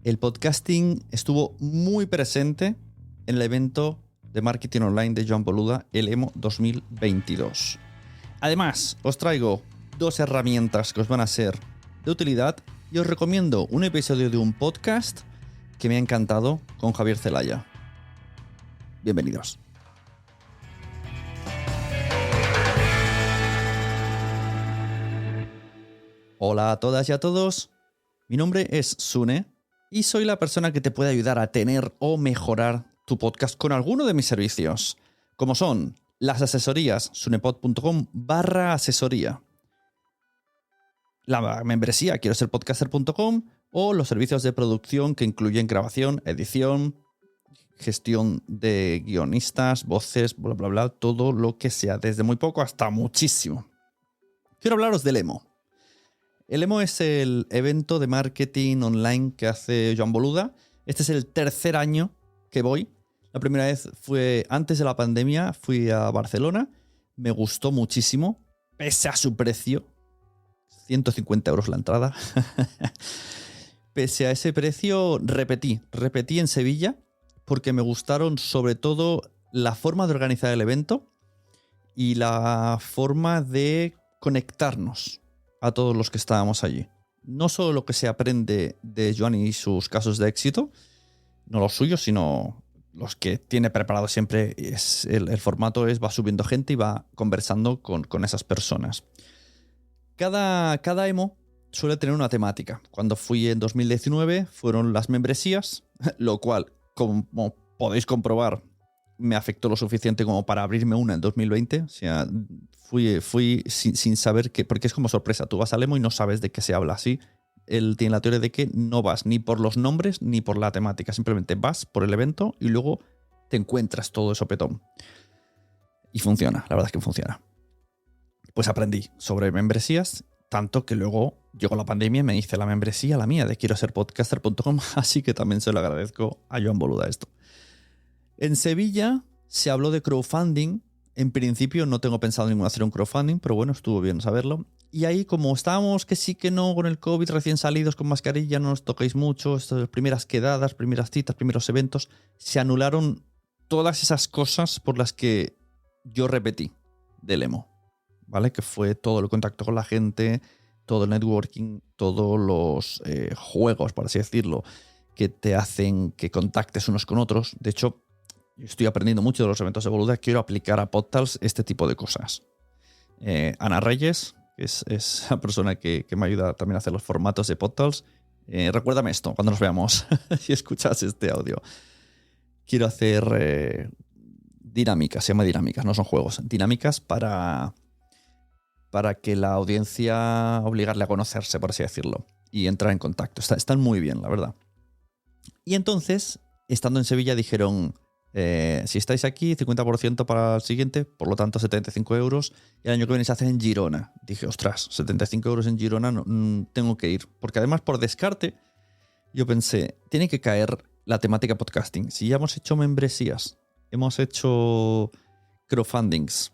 el podcasting estuvo muy presente en el evento de marketing online de Joan Boluda, el EMO 2022. Además, os traigo 2 herramientas que os van a ser de utilidad y os recomiendo un episodio de un podcast que me ha encantado con Javier Zelaya. Bienvenidos. Hola a todas y a todos, mi nombre es Sune y soy la persona que te puede ayudar a tener o mejorar tu podcast con alguno de mis servicios, como son las asesorías sunepod.com/asesoría, la membresía quiero ser podcaster.com o los servicios de producción que incluyen grabación, edición, gestión de guionistas, voces, bla bla bla, todo lo que sea, desde muy poco hasta muchísimo. Quiero hablaros del EMO. El EMO es el evento de marketing online que hace Joan Boluda. Este es el 3er año que voy. La primera vez fue antes de la pandemia, fui a Barcelona. Me gustó muchísimo, pese a su precio. 150 euros la entrada. Pese a ese precio, repetí en Sevilla porque me gustaron sobre todo la forma de organizar el evento y la forma de conectarnos a todos los que estábamos allí. No solo lo que se aprende de Joan y sus casos de éxito, no los suyos, sino los que tiene preparado siempre. El formato va subiendo gente y va conversando con esas personas. Cada EMO suele tener una temática. Cuando fui en 2019 fueron las membresías, lo cual, como podéis comprobar, me afectó lo suficiente como para abrirme una en 2020. O sea, fui sin saber qué, porque es como sorpresa. Tú vas al EMO y no sabes de qué se habla. Así, él tiene la teoría de que no vas ni por los nombres ni por la temática. Simplemente vas por el evento y luego te encuentras todo eso petón. Y funciona, la verdad es que funciona. Pues aprendí sobre membresías, tanto que luego llegó la pandemia y me hice la membresía, la mía, de quiero ser podcaster.com, así que también se lo agradezco a Joan Boluda esto. En Sevilla se habló de crowdfunding. En principio no tengo pensado en hacer un crowdfunding, pero bueno, estuvo bien saberlo. Y ahí, como estábamos que sí que no con el COVID, recién salidos con mascarilla, no nos toquéis mucho, estas primeras quedadas, primeras citas, primeros eventos, se anularon todas esas cosas por las que yo repetí del EMO, ¿vale? Que fue todo el contacto con la gente, todo el networking, todos los juegos, por así decirlo, que te hacen que contactes unos con otros. De hecho, yo estoy aprendiendo mucho de los eventos de Boluda. Quiero aplicar a Podtals este tipo de cosas. Ana Reyes, que es la persona que me ayuda también a hacer los formatos de Podtals. Recuérdame esto cuando nos veamos y escuchas este audio. Quiero hacer dinámicas, se llama dinámicas, no son juegos. Dinámicas para que la audiencia, obligarle a conocerse, por así decirlo, y entrar en contacto. Están muy bien, la verdad. Y entonces, estando en Sevilla, dijeron, si estáis aquí, 50% para el siguiente, por lo tanto 75 euros, y el año que viene se hace en Girona. Dije, ostras, 75 euros en Girona, no, tengo que ir. Porque además, por descarte, yo pensé, tiene que caer la temática podcasting. Si ya hemos hecho membresías, hemos hecho crowdfundings,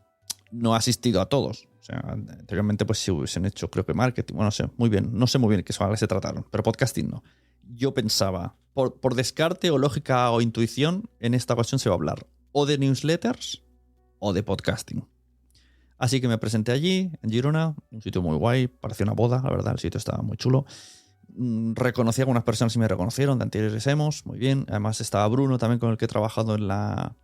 no he asistido a todos. O sea, anteriormente pues sí hubiesen hecho, creo que marketing, bueno, no sé muy bien qué se trataron, pero podcasting no. Yo pensaba, por descarte o lógica o intuición, en esta ocasión se va a hablar o de newsletters o de podcasting. Así que me presenté allí, en Girona, un sitio muy guay, parecía una boda, la verdad, el sitio estaba muy chulo. Reconocí a algunas personas y me reconocieron de anteriores EMOs, muy bien. Además estaba Bruno también, con el que he trabajado en la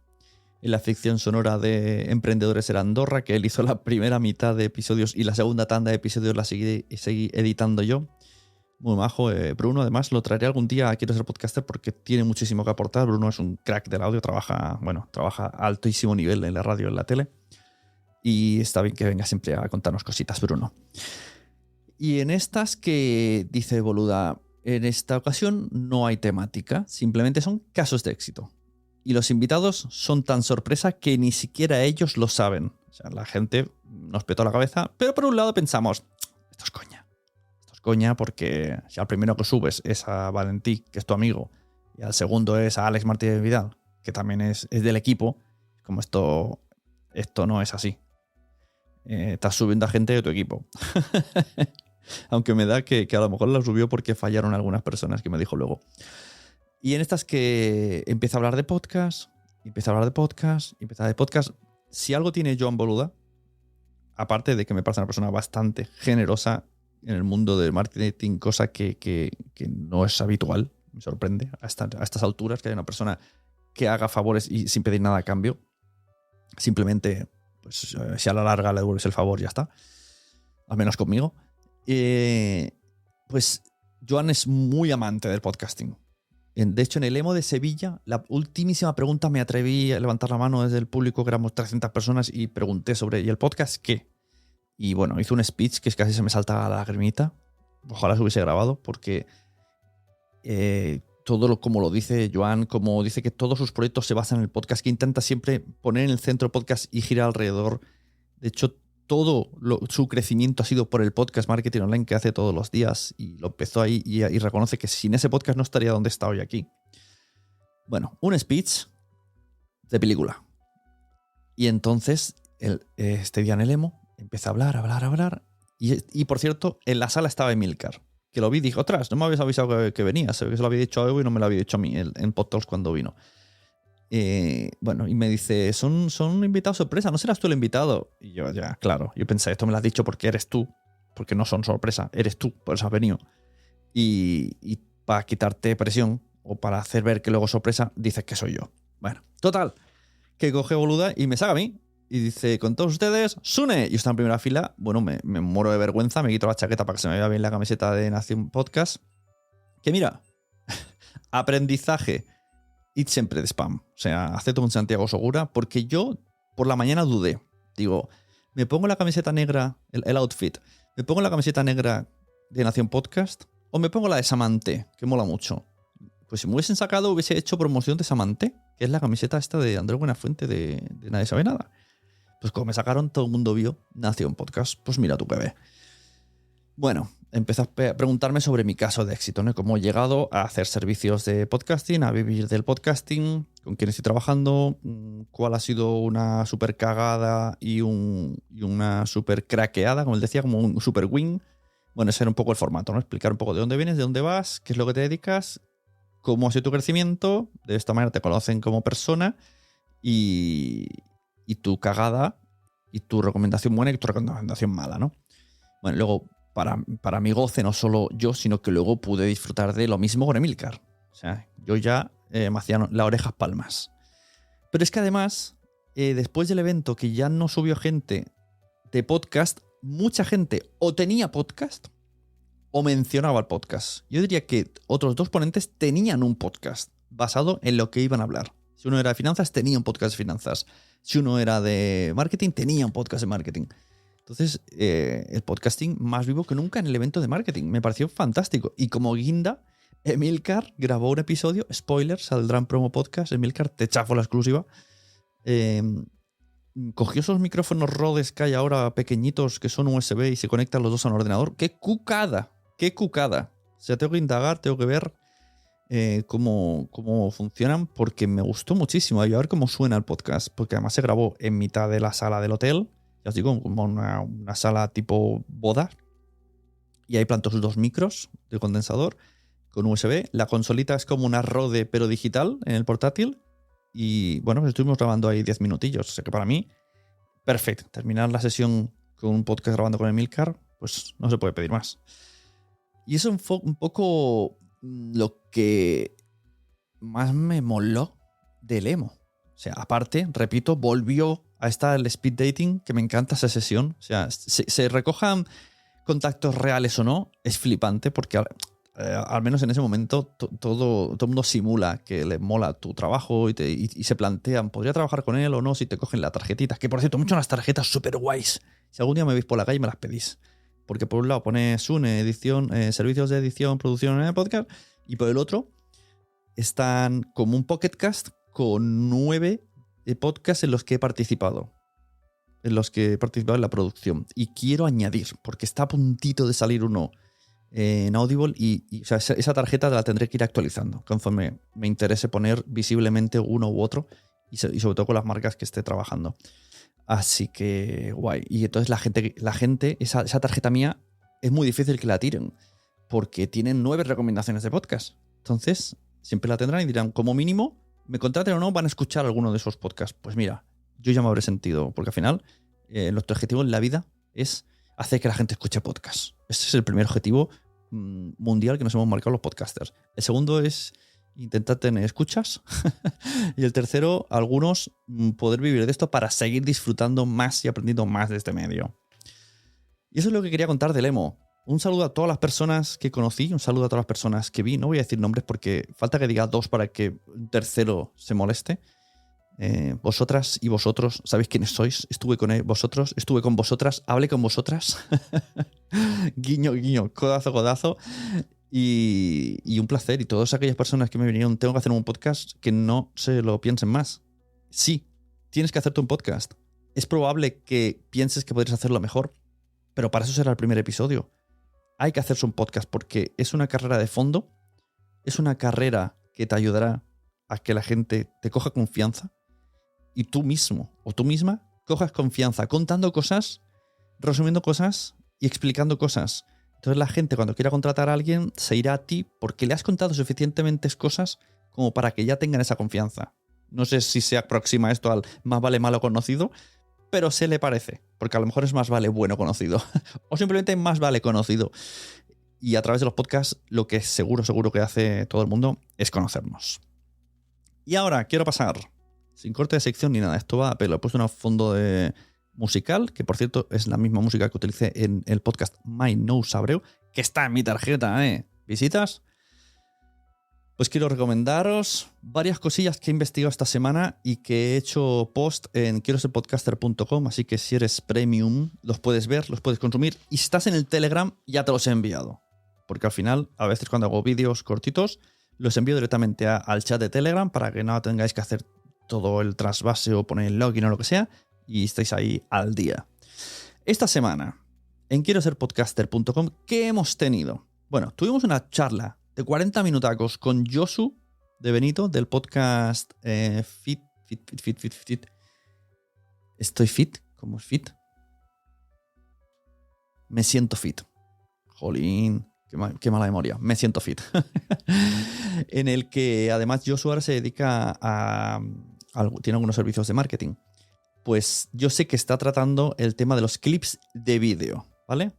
ficción sonora de Emprendedores en Andorra, que él hizo la primera mitad de episodios y la segunda tanda de episodios la seguí editando yo. Muy majo, Bruno. Además, lo traeré algún día a Quiero Ser Podcaster porque tiene muchísimo que aportar. Bruno es un crack del audio, trabaja a altísimo nivel en la radio y en la tele. Y está bien que venga siempre a contarnos cositas, Bruno. Y en estas que dice Boluda, en esta ocasión no hay temática, simplemente son casos de éxito. Y los invitados son tan sorpresa que ni siquiera ellos lo saben. O sea, la gente nos petó la cabeza, pero por un lado pensamos, esto es coña. Porque si al primero que subes es a Valentí, que es tu amigo, y al segundo es a Alex Martínez Vidal, que también es del equipo, como esto no es así. Estás subiendo a gente de tu equipo. Aunque me da que a lo mejor la subió porque fallaron algunas personas, que me dijo luego. Y en estas que empieza a hablar de podcast, Si algo tiene Joan Boluda, aparte de que me parece una persona bastante generosa en el mundo del marketing, cosa que no es habitual, me sorprende a estas alturas que haya una persona que haga favores y sin pedir nada a cambio. Simplemente, pues si a la larga le devuelves el favor, ya está. Al menos conmigo. Pues Joan es muy amante del podcasting. De hecho, en el Emo de Sevilla, la ultimísima pregunta, me atreví a levantar la mano desde el público, que éramos 300 personas, y pregunté sobre ¿y el podcast qué? Y bueno, hizo un speech que casi se me salta la lagrimita. Ojalá se hubiese grabado, porque como lo dice Joan, como dice que todos sus proyectos se basan en el podcast, que intenta siempre poner en el centro el podcast y girar alrededor. De hecho, su crecimiento ha sido por el podcast Marketing Online que hace todos los días, y lo empezó ahí y reconoce que sin ese podcast no estaría donde está hoy aquí. Bueno, un speech de película. Y entonces, este día en el Emo, empieza a hablar. Y por cierto, en la sala estaba Emilcar, que lo vi y dije, otras, no me habéis avisado que venía. Se ve que se lo había dicho a Evo y no me lo había dicho a mí en PodTalks cuando vino. Bueno, y me dice, son invitados sorpresa, ¿no serás tú el invitado? Y yo, ya, claro, yo pensé, esto me lo has dicho porque eres tú, porque no son sorpresa, eres tú, por eso has venido. Y para quitarte presión, o para hacer ver que luego sorpresa, dices que soy yo. Bueno, total, que coge Boluda y me saca a mí, y dice, con todos ustedes, Sune. Y está en primera fila, bueno, me muero de vergüenza, me quito la chaqueta para que se me vea bien la camiseta de Nación Podcast. Que mira, aprendizaje. Y siempre de spam. O sea, acepto con Santiago Segura, porque yo por la mañana dudé. Digo, me pongo la camiseta negra, el outfit, me pongo la camiseta negra de Nación Podcast o me pongo la de Samante, que mola mucho. Pues si me hubiesen sacado, hubiese hecho promoción de Samante, que es la camiseta esta de Andrés Buenafuente de Nadie Sabe Nada. Pues como me sacaron, todo el mundo vio Nación Podcast. Pues mira tú qué ves. Bueno, empezó a preguntarme sobre mi caso de éxito, ¿no? Cómo he llegado a hacer servicios de podcasting, a vivir del podcasting, con quién estoy trabajando, cuál ha sido una super cagada y una super craqueada, como él decía, como un super win. Bueno, ese era un poco el formato, ¿no? Explicar un poco de dónde vienes, de dónde vas, qué es lo que te dedicas, cómo ha sido tu crecimiento. De esta manera te conocen como persona y tu cagada y tu recomendación buena y tu recomendación mala, ¿no? Bueno, luego, para mi goce, no solo yo, sino que luego pude disfrutar de lo mismo con Emilcar. O sea, yo ya me hacían las orejas palmas. Pero es que además, después del evento, que ya no subió gente de podcast, mucha gente o tenía podcast o mencionaba el podcast. Yo diría que otros dos ponentes tenían un podcast basado en lo que iban a hablar. Si uno era de finanzas, tenía un podcast de finanzas. Si uno era de marketing, tenía un podcast de marketing. Entonces, el podcasting más vivo que nunca en el evento de marketing. Me pareció fantástico. Y como guinda, Emilcar grabó un episodio, spoiler, saldrá en promo podcast. Emilcar, te chafo la exclusiva. Cogió esos micrófonos Rhodes que hay ahora pequeñitos, que son USB y se conectan los dos a un ordenador. ¡Qué cucada! ¡Qué cucada! O sea, tengo que indagar, tengo que ver cómo funcionan, porque me gustó muchísimo. Y a ver cómo suena el podcast, porque además se grabó en mitad de la sala del hotel. Ya os digo, como una sala tipo boda. Y ahí plantó sus dos micros de condensador con USB. La consolita es como una Rode, pero digital, en el portátil. Y bueno, pues estuvimos grabando ahí 10 minutillos. O sea que para mí, perfecto. Terminar la sesión con un podcast grabando con Emilcar, pues no se puede pedir más. Y eso es un poco lo que más me moló del Emo. O sea, aparte, repito, volvió a estar el speed dating, que me encanta esa sesión. O sea, se recojan contactos reales o no, es flipante, porque al menos en ese momento todo el mundo simula que le mola tu trabajo y se plantean, ¿podría trabajar con él o no? Si te cogen las tarjetitas, que por cierto, muchas unas tarjetas súper guays. Si algún día me veis por la calle, me las pedís. Porque por un lado pone Sune, edición, servicios de edición, producción en el podcast, y por el otro están como un Pocketcast con 9 podcasts en los que he participado. En los que he participado en la producción. Y quiero añadir, porque está a puntito de salir uno en Audible y o sea, esa tarjeta la tendré que ir actualizando conforme me interese poner visiblemente uno u otro y sobre todo con las marcas que esté trabajando. Así que guay. Y entonces la gente esa tarjeta mía es muy difícil que la tiren, porque tienen 9 recomendaciones de podcast. Entonces, siempre la tendrán y dirán, como mínimo, me contraten o no, van a escuchar alguno de esos podcasts. Pues mira, yo ya me habré sentido, porque al final, nuestro objetivo en la vida es hacer que la gente escuche podcasts. Ese es el primer objetivo mundial que nos hemos marcado los podcasters. El segundo es intentar tener escuchas. Y el tercero, algunos, poder vivir de esto para seguir disfrutando más y aprendiendo más de este medio. Y eso es lo que quería contar del emo. Un saludo a todas las personas que conocí, un saludo a todas las personas que vi. No voy a decir nombres porque falta que diga 2 para que un tercero se moleste. Vosotras y vosotros, ¿sabéis quiénes sois? Estuve con vosotros, estuve con vosotras, hablé con vosotras. Guiño, guiño, codazo, codazo. Y un placer. Y todas aquellas personas que me vinieron, tengo que hacer un podcast, que no se lo piensen más. Sí, tienes que hacerte un podcast. Es probable que pienses que podrías hacerlo mejor, pero para eso será el primer episodio. Hay que hacerse un podcast porque es una carrera de fondo, es una carrera que te ayudará a que la gente te coja confianza y tú mismo o tú misma cojas confianza contando cosas, resumiendo cosas y explicando cosas. Entonces la gente, cuando quiera contratar a alguien, se irá a ti porque le has contado suficientemente cosas como para que ya tengan esa confianza. No sé si se aproxima esto al más vale malo conocido, pero se le parece, porque a lo mejor es más vale bueno conocido o simplemente más vale conocido. Y a través de los podcasts lo que seguro que hace todo el mundo es conocernos. Y ahora quiero pasar, sin corte de sección ni nada, esto va a pelo. He puesto un fondo de musical, que por cierto es la misma música que utilicé en el podcast My Nose Abreu, que está en mi tarjeta, ¿Visitas? Pues quiero recomendaros varias cosillas que he investigado esta semana y que he hecho post en quieroserpodcaster.com, así que si eres premium los puedes ver, los puedes consumir, y si estás en el Telegram ya te los he enviado, porque al final a veces cuando hago vídeos cortitos los envío directamente al chat de Telegram para que no tengáis que hacer todo el trasvase o poner el login o lo que sea y estáis ahí al día. Esta semana en quieroserpodcaster.com, ¿qué hemos tenido? Bueno, tuvimos una charla de 40 minutacos con Josu de Benito del podcast Fit. ¿Estoy fit? ¿Cómo es fit? Me siento fit. Jolín, qué mala memoria. Me siento fit. En el que además Josu ahora se dedica a tiene algunos servicios de marketing. Pues yo sé que está tratando el tema de los clips de vídeo, ¿vale?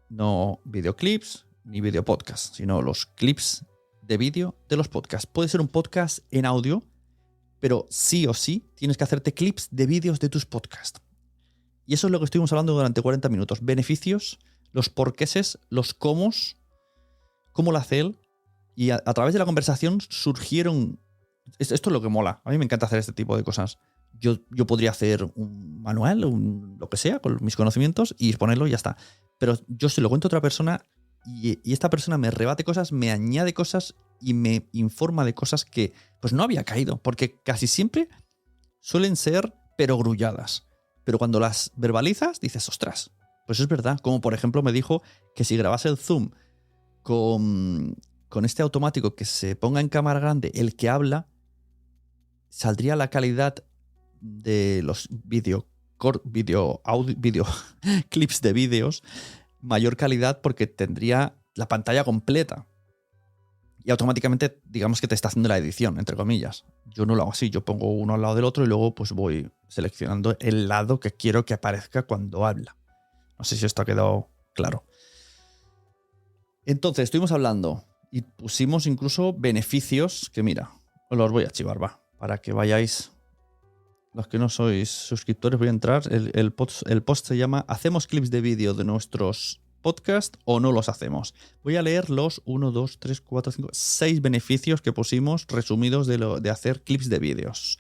No videoclips ni video podcast, sino los clips de vídeo de los podcasts. Puede ser un podcast en audio, pero sí o sí tienes que hacerte clips de vídeos de tus podcasts. Y eso es lo que estuvimos hablando durante 40 minutos. Beneficios, los porqueses, los cómo lo hace él. Y a través de la conversación surgieron... Esto es lo que mola. A mí me encanta hacer este tipo de cosas. Yo podría hacer un manual, lo que sea, con mis conocimientos y exponerlo y ya está. Pero yo se lo cuento a otra persona y esta persona me rebate cosas, me añade cosas y me informa de cosas que pues no había caído. Porque casi siempre suelen ser perogrulladas. Pero cuando las verbalizas dices, ostras, pues es verdad. Como por ejemplo me dijo que si grabase el Zoom con este automático que se ponga en cámara grande, el que habla, saldría la calidad de los clips de vídeos mayor calidad porque tendría la pantalla completa. Y automáticamente, digamos que te está haciendo la edición, entre comillas. Yo no lo hago así, yo pongo uno al lado del otro y luego pues voy seleccionando el lado que quiero que aparezca cuando habla. No sé si esto ha quedado claro. Entonces, estuvimos hablando y pusimos incluso beneficios que, mira, os los voy a archivar, para que vayáis. Los que no sois suscriptores, voy a entrar. El post se llama ¿Hacemos clips de vídeo de nuestros podcasts o no los hacemos? Voy a leer los 6 beneficios que pusimos resumidos de hacer clips de vídeos.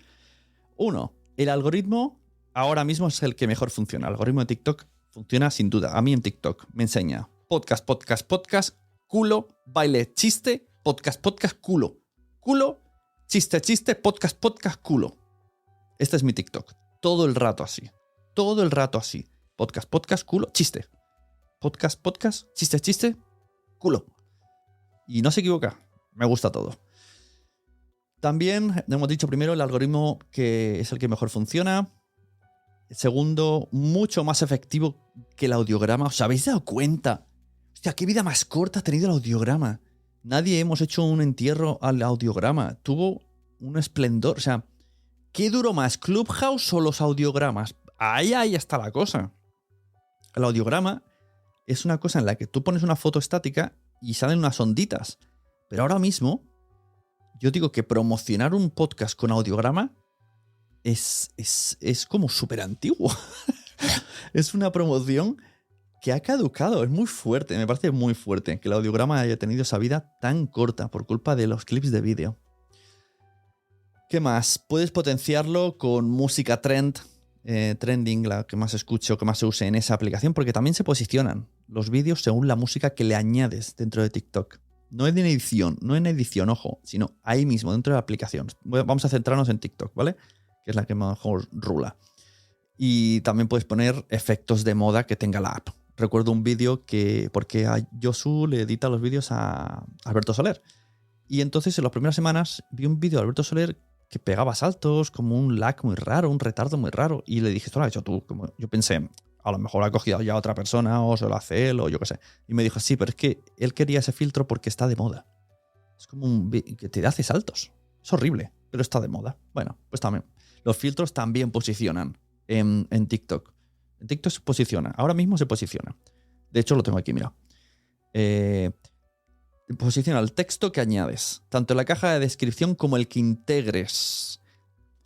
1. El algoritmo ahora mismo es el que mejor funciona. El algoritmo de TikTok funciona sin duda. A mí en TikTok me enseña podcast, culo, baile, chiste, podcast, culo, chiste, podcast, culo. Este es mi TikTok. Todo el rato así. Podcast, culo, chiste. Podcast, chiste, culo. Y no se equivoca. Me gusta todo. También hemos dicho primero el algoritmo que es el que mejor funciona. Segundo, mucho más efectivo que el audiograma. ¿Os habéis dado cuenta Hostia, qué vida más corta ha tenido el audiograma. Nadie hemos hecho un entierro al audiograma. Tuvo un esplendor. O sea, ¿qué duró más, Clubhouse o los audiogramas? Ahí está la cosa. El audiograma es una cosa en la que tú pones una foto estática y salen unas onditas. Pero ahora mismo, yo digo que promocionar un podcast con audiograma es como súper antiguo. Es una promoción que ha caducado. Es muy fuerte. Me parece muy fuerte que el audiograma haya tenido esa vida tan corta por culpa de los clips de vídeo. ¿Qué más? Puedes potenciarlo con música trending, la que más escuche o que más se use en esa aplicación, porque también se posicionan los vídeos según la música que le añades dentro de TikTok. No en edición, ojo, sino ahí mismo, dentro de la aplicación. Vamos a centrarnos en TikTok, ¿vale? Que es la que mejor rula. Y también puedes poner efectos de moda que tenga la app. Recuerdo un vídeo porque a Josu le edita los vídeos a Alberto Soler. Y entonces en las primeras semanas vi un vídeo de Alberto Soler que pegaba saltos, como un lag muy raro, un retardo muy raro. Y le dije, esto lo has hecho tú. Como yo pensé, a lo mejor lo ha cogido ya otra persona, o se lo hace él, o yo qué sé. Y me dijo, sí, pero es que él quería ese filtro porque está de moda. Es como que te hace saltos. Es horrible, pero está de moda. Bueno, pues también. Los filtros también posicionan en TikTok. En TikTok se posiciona. Ahora mismo se posiciona. De hecho, lo tengo aquí, mira. Posiciona el texto que añades, tanto en la caja de descripción como el que integres.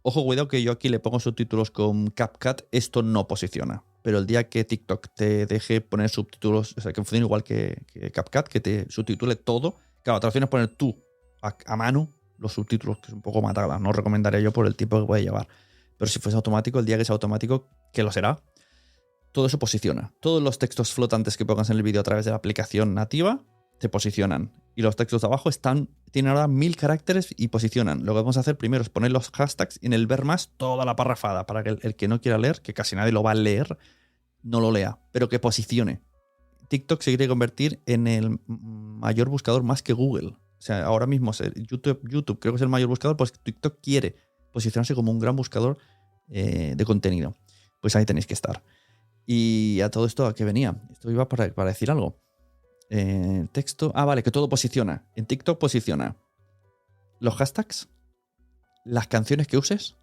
Ojo, cuidado que yo aquí le pongo subtítulos con CapCut, esto no posiciona. Pero el día que TikTok te deje poner subtítulos, o sea, que funcione igual que CapCut, que te subtitule todo. Claro, la traducción es poner tú a mano los subtítulos, que es un poco matada. No recomendaría yo por el tiempo que puede llevar. Pero si fuese automático, el día que sea automático, que lo será, todo eso posiciona. Todos los textos flotantes que pongas en el vídeo a través de la aplicación nativa te posicionan. Y los textos de abajo tienen ahora 1000 caracteres y posicionan. Lo que vamos a hacer primero es poner los hashtags y en el ver más toda la parrafada para que el que no quiera leer, que casi nadie lo va a leer, no lo lea, pero que posicione. TikTok se quiere convertir en el mayor buscador más que Google. O sea, ahora mismo YouTube creo que es el mayor buscador, pues TikTok quiere posicionarse como un gran buscador de contenido. Pues ahí tenéis que estar. Y a todo esto, ¿a qué venía? Esto iba para decir algo. Texto. Vale, que todo posiciona. En TikTok posiciona los hashtags, las canciones que uses,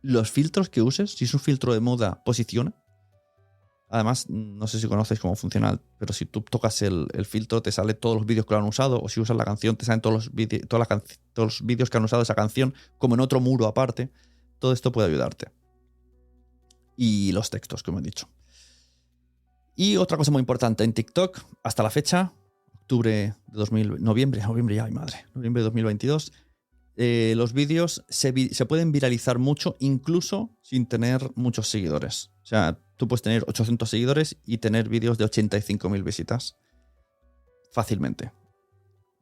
los filtros que uses. Si es un filtro de moda, posiciona. Además, no sé si conocéis cómo funciona, pero si tú tocas el filtro, te sale todos los vídeos que lo han usado, o si usas la canción, te salen todos los vídeos que han usado esa canción, como en otro muro aparte. Todo esto puede ayudarte. Y los textos, como he dicho. Y otra cosa muy importante en TikTok, hasta la fecha, noviembre ya, ay madre, noviembre de 2022, los vídeos se pueden viralizar mucho, incluso sin tener muchos seguidores. O sea, tú puedes tener 800 seguidores y tener vídeos de 85.000 visitas fácilmente.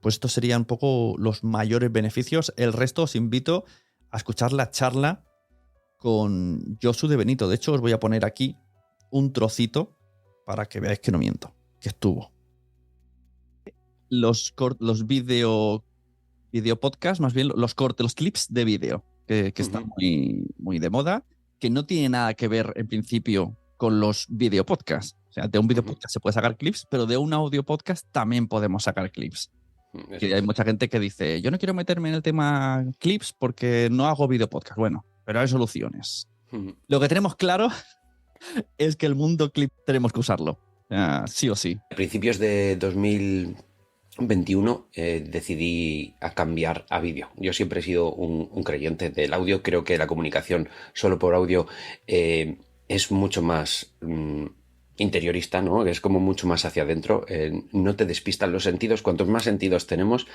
Pues estos serían un poco los mayores beneficios. El resto os invito a escuchar la charla con Josu de Benito. De hecho, os voy a poner aquí un trocito para que veáis que no miento, que estuvo. Los video podcast, más bien los clips de vídeo, que están muy de moda, que no tiene nada que ver en principio con los video podcasts. O sea, de un video podcast se puede sacar clips, pero de un audio podcast también podemos sacar clips. Que hay mucha gente que dice, yo no quiero meterme en el tema clips porque no hago video podcast. Bueno, pero hay soluciones. Lo que tenemos claro es que el mundo clip tenemos que usarlo, sí o sí. A principios de 2021 decidí a cambiar a vídeo. Yo siempre he sido un creyente del audio. Creo que la comunicación solo por audio es mucho más interiorista, ¿no? Es como mucho más hacia adentro. No te despistan los sentidos. Cuantos más sentidos tenemos,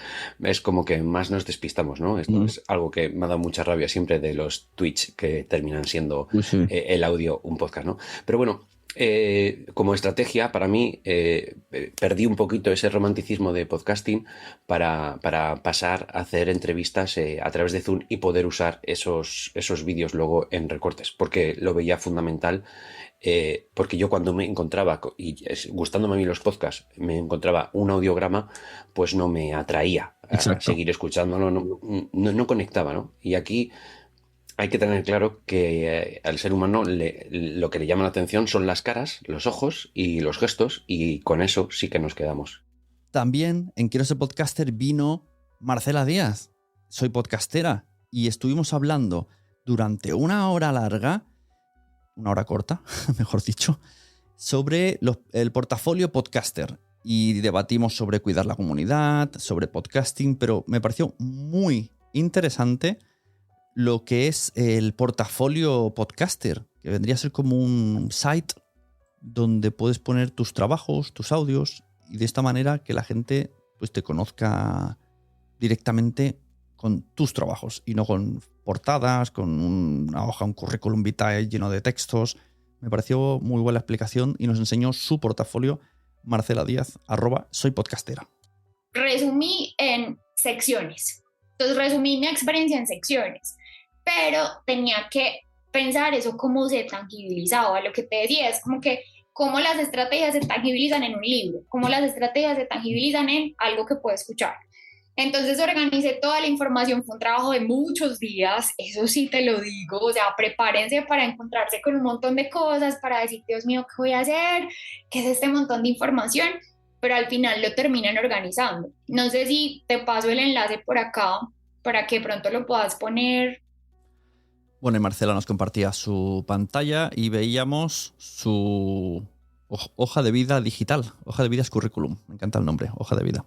es como que más nos despistamos, ¿no? Esto es algo que me ha dado mucha rabia siempre de los Twitch que terminan siendo el audio un podcast, ¿no? Pero bueno, como estrategia, para mí, perdí un poquito ese romanticismo de podcasting para pasar a hacer entrevistas a través de Zoom y poder usar esos vídeos luego en recortes, porque lo veía fundamental. Porque yo cuando me encontraba, y gustándome a mí los podcasts, me encontraba un audiograma, pues no me atraía a seguir escuchándolo, no conectaba, ¿no? Y aquí Hay que tener claro que al ser humano lo que le llama la atención son las caras, los ojos y los gestos, y con eso sí que nos quedamos. También en Quiero ser podcaster vino Marcela Díaz. Soy podcastera y estuvimos hablando durante una hora larga, una hora corta, mejor dicho, sobre el portafolio podcaster. Y debatimos sobre cuidar la comunidad, sobre podcasting, pero me pareció muy interesante lo que es el portafolio podcaster, que vendría a ser como un site donde puedes poner tus trabajos, tus audios, y de esta manera que la gente pues, te conozca directamente con tus trabajos y no con portadas, con una hoja, un currículum vitae lleno de textos. Me pareció muy buena explicación y nos enseñó su portafolio Marcela Díaz, @soypodcastera. Resumí en secciones. Entonces resumí mi experiencia en secciones, pero tenía que pensar eso cómo se tangibilizaba. Lo que te decía es como que cómo las estrategias se tangibilizan en un libro, cómo las estrategias se tangibilizan en algo que puedo escuchar. Entonces organicé toda la información, fue un trabajo de muchos días, eso sí te lo digo, o sea, prepárense para encontrarse con un montón de cosas, para decir, Dios mío, ¿qué voy a hacer? ¿Qué es este montón de información? Pero al final lo terminan organizando. No sé si te paso el enlace por acá para que pronto lo puedas poner. Bueno, y Marcela nos compartía su pantalla y veíamos su hoja de vida digital. Hoja de vida es currículum, me encanta el nombre, hoja de vida.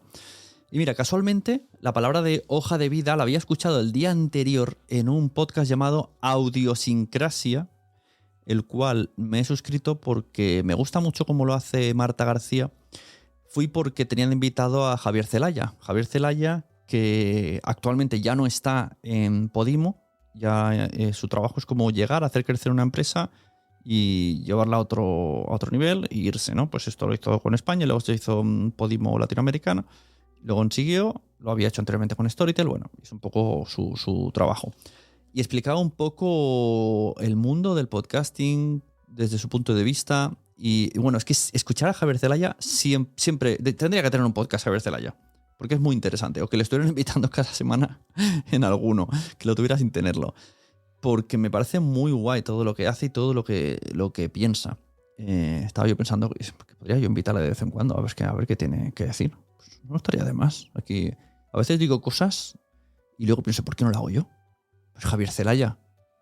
Y mira, casualmente, la palabra de hoja de vida la había escuchado el día anterior en un podcast llamado Audiosincrasia, el cual me he suscrito porque me gusta mucho cómo lo hace Marta García. Fui porque tenían invitado a Javier Celaya. Javier Celaya, que actualmente ya no está en Podimo, ya su trabajo es como llegar a hacer crecer una empresa y llevarla a otro nivel e irse, ¿no? Pues esto lo hizo con España, luego se hizo Podimo Latinoamericana. Lo consiguió, lo había hecho anteriormente con Storytel, bueno, es un poco su trabajo. Y explicaba un poco el mundo del podcasting desde su punto de vista. Y bueno, es que escuchar a Javier Celaya siempre tendría que tener un podcast Javier Celaya, porque es muy interesante. O que le estuvieran invitando cada semana en alguno, que lo tuviera sin tenerlo. Porque me parece muy guay todo lo que hace y todo lo que piensa. Estaba yo pensando que podría yo invitarle de vez en cuando a ver qué tiene que decir. No estaría de más. Aquí a veces digo cosas y luego pienso, ¿por qué no lo hago yo? Pues Javier Celaya,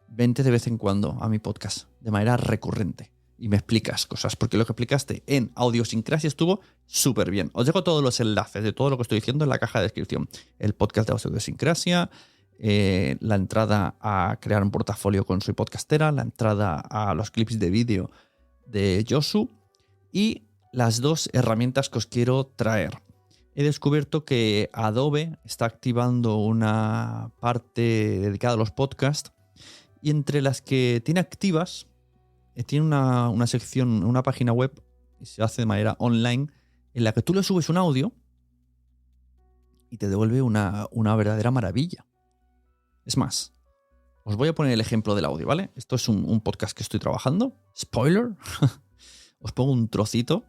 vente de vez en cuando a mi podcast de manera recurrente y me explicas cosas, porque lo que explicaste en Audiosincrasia estuvo súper bien. Os dejo todos los enlaces de todo lo que estoy diciendo en la caja de descripción. El podcast de Audiosincrasia, la entrada a crear un portafolio con Soy Podcastera, la entrada a los clips de vídeo de Josu y las dos herramientas que os quiero traer. He descubierto que Adobe está activando una parte dedicada a los podcasts y entre las que tiene activas, tiene una sección, una página web que se hace de manera online en la que tú le subes un audio y te devuelve una verdadera maravilla. Es más, os voy a poner el ejemplo del audio, ¿vale? Esto es un podcast que estoy trabajando. Spoiler. Os pongo un trocito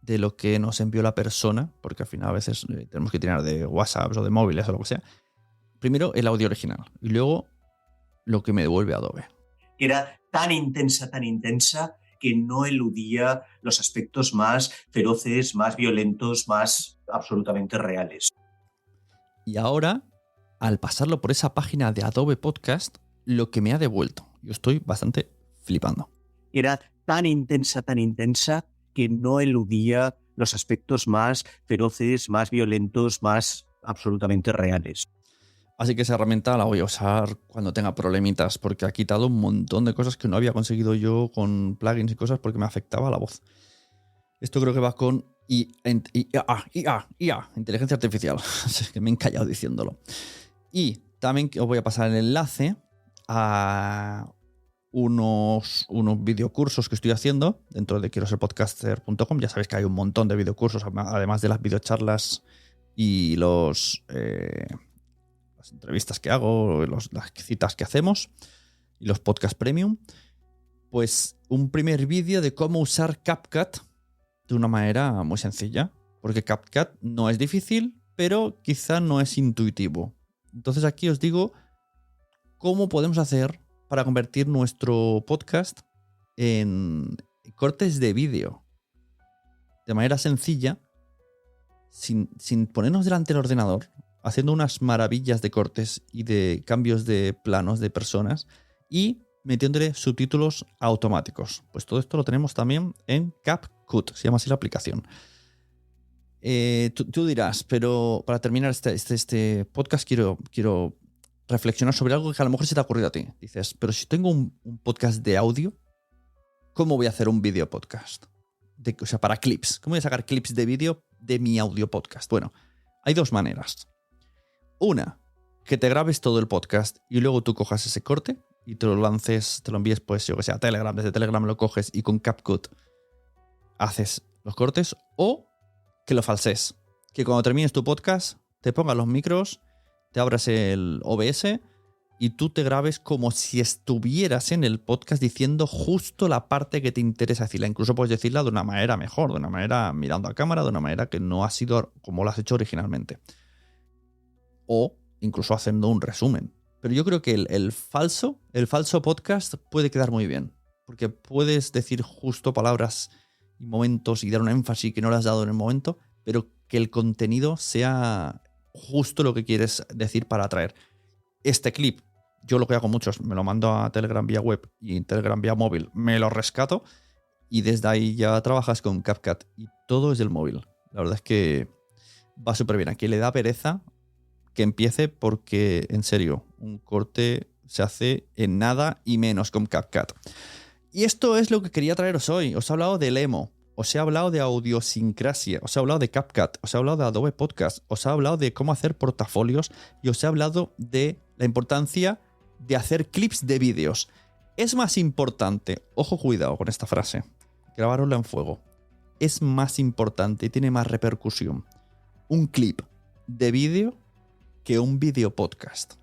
de lo que nos envió la persona, porque al final a veces tenemos que tirar de WhatsApp o de móviles o lo que sea. Primero el audio original y luego lo que me devuelve Adobe. Era tan intensa, que no eludía los aspectos más feroces, más violentos, más absolutamente reales. Y ahora, al pasarlo por esa página de Adobe Podcast, lo que me ha devuelto, yo estoy bastante flipando. Era tan intensa, que no eludía los aspectos más feroces, más violentos, más absolutamente reales. Así que esa herramienta la voy a usar cuando tenga problemitas, porque ha quitado un montón de cosas que no había conseguido yo con plugins y cosas porque me afectaba la voz. Esto creo que va con IA, inteligencia artificial. Es que me he encallado diciéndolo. Y también os voy a pasar el enlace a unos videocursos que estoy haciendo dentro de quiero ser podcaster.com. Ya sabéis que hay un montón de videocursos, además de las videocharlas y las entrevistas que hago, las citas que hacemos y los podcast premium. Pues un primer vídeo de cómo usar CapCut de una manera muy sencilla, porque CapCut no es difícil, pero quizá no es intuitivo. Entonces aquí os digo cómo podemos hacer para convertir nuestro podcast en cortes de vídeo de manera sencilla, sin ponernos delante del ordenador, haciendo unas maravillas de cortes y de cambios de planos de personas y metiéndole subtítulos automáticos. Pues todo esto lo tenemos también en CapCut, se llama así la aplicación. Tú dirás, pero para terminar este podcast quiero reflexionar sobre algo que a lo mejor se te ha ocurrido a ti. Dices, pero si tengo un podcast de audio, ¿cómo voy a hacer un video podcast? O sea, para clips. ¿Cómo voy a sacar clips de vídeo de mi audio podcast? Bueno, hay dos maneras. Una, que te grabes todo el podcast y luego tú cojas ese corte y te lo lances, te lo envíes, pues yo que sé, a Telegram. Desde Telegram lo coges y con CapCut haces los cortes, o que lo falses. Que cuando termines tu podcast te pongas los micros, te abras el OBS y tú te grabes como si estuvieras en el podcast diciendo justo la parte que te interesa decirla. Incluso puedes decirla de una manera mejor, de una manera mirando a cámara, de una manera que no ha sido como lo has hecho originalmente. O incluso haciendo un resumen. Pero yo creo que el falso podcast puede quedar muy bien. Porque puedes decir justo palabras y momentos y dar un énfasis que no le has dado en el momento, pero que el contenido sea justo lo que quieres decir para atraer. Este clip, yo lo que hago mucho es me lo mando a Telegram vía web y en Telegram vía móvil me lo rescato y desde ahí ya trabajas con CapCut y todo es del móvil. La verdad es que va súper bien. A quien le da pereza que empiece, porque en serio, un corte se hace en nada y menos con CapCut. Y esto es lo que quería traeros hoy. Os he hablado del emo, os he hablado de audiosincrasia, os he hablado de CapCut, os he hablado de Adobe Podcast, os he hablado de cómo hacer portafolios y os he hablado de la importancia de hacer clips de vídeos. Es más importante, ojo, cuidado con esta frase, grabárosla en fuego, es más importante y tiene más repercusión un clip de vídeo que un video podcast.